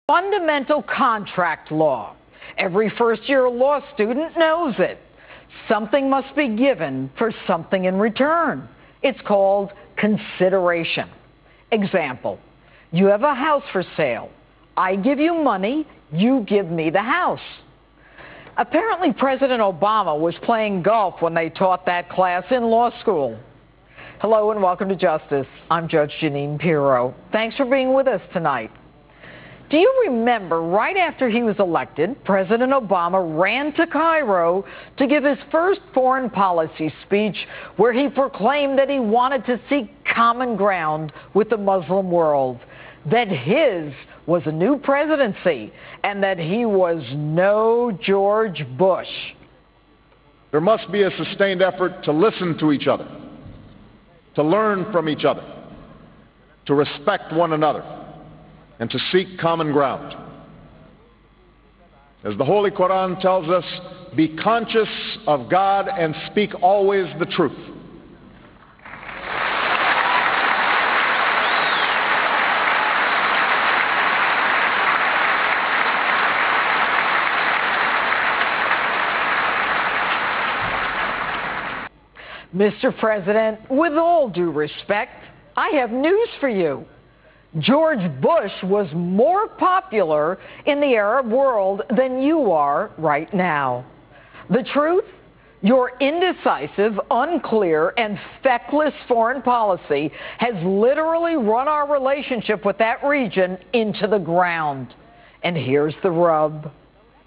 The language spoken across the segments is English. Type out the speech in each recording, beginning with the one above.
Fundamental contract law. Every first-year law student knows it. Something must be given for something in return. It's called consideration. Example, you have a house for sale. I give you money, you give me the house. Apparently, President Obama was playing golf when they taught that class in law school. Hello and welcome to Justice. I'm Judge Jeanine Pirro. Thanks for being with us tonight. Do you remember right after he was elected, President Obama ran to Cairo to give his first foreign policy speech where he proclaimed that he wanted to seek common ground with the Muslim world, that his was a new presidency, and that he was no George Bush. There must be a sustained effort to listen to each other, to learn from each other, to respect one another, and to seek common ground. As the Holy Quran tells us, be conscious of God and speak always the truth. Mr. President, with all due respect, I have news for you. George Bush was more popular in the Arab world than you are right now. The truth? Your indecisive, unclear, and feckless foreign policy has literally run our relationship with that region into the ground. And here's the rub.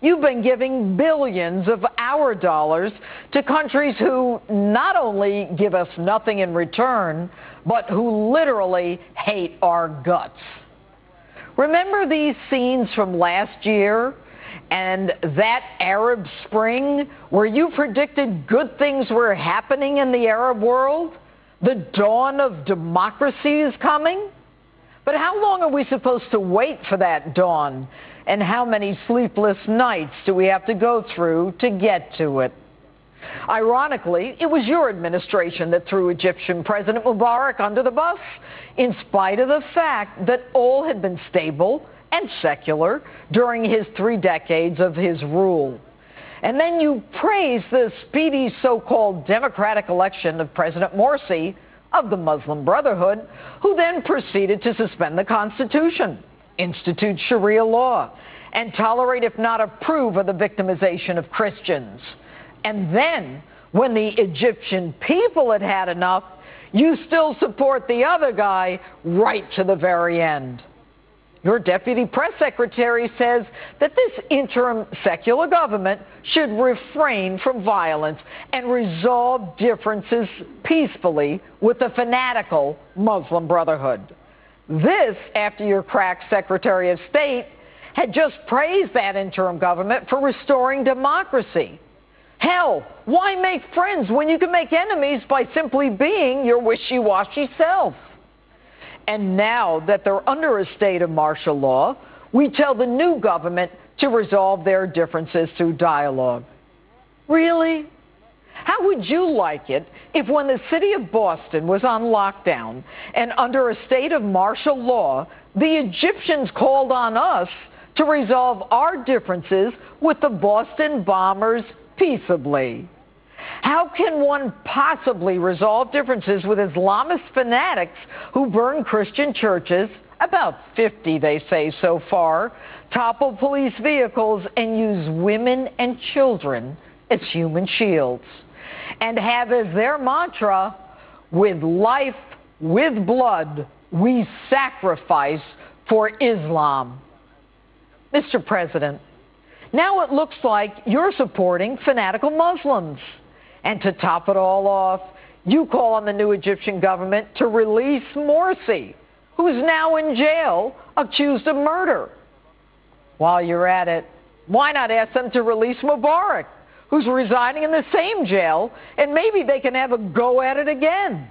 You've been giving billions of our dollars to countries who not only give us nothing in return, but who literally hate our guts. Remember these scenes from last year and that Arab Spring where you predicted good things were happening in the Arab world? The dawn of democracy is coming? But how long are we supposed to wait for that dawn? And how many sleepless nights do we have to go through to get to it? Ironically, it was your administration that threw Egyptian President Mubarak under the bus, in spite of the fact that all had been stable and secular during his 3 decades of his rule. And then you praised the speedy so-called democratic election of President Morsi of the Muslim Brotherhood, who then proceeded to suspend the Constitution, institute Sharia law, and tolerate, if not approve, of the victimization of Christians. And then, when the Egyptian people had had enough, you still support the other guy right to the very end. Your deputy press secretary says that this interim secular government should refrain from violence and resolve differences peacefully with the fanatical Muslim Brotherhood. This after your crack Secretary of State had just praised that interim government for restoring democracy. Hell, why make friends when you can make enemies by simply being your wishy-washy self? And now that they're under a state of martial law, we tell the new government to resolve their differences through dialogue. Really? How would you like it if when the city of Boston was on lockdown and under a state of martial law, the Egyptians called on us to resolve our differences with the Boston bombers peaceably? How can one possibly resolve differences with Islamist fanatics who burn Christian churches, about 50 they say so far, topple police vehicles, and use women and children as human shields, and have as their mantra, with life, with blood, we sacrifice for Islam? Mr. President, now it looks like you're supporting fanatical Muslims. And to top it all off, you call on the new Egyptian government to release Morsi, who's now in jail, accused of murder. While you're at it, why not ask them to release Mubarak, who's residing in the same jail, and maybe they can have a go at it again?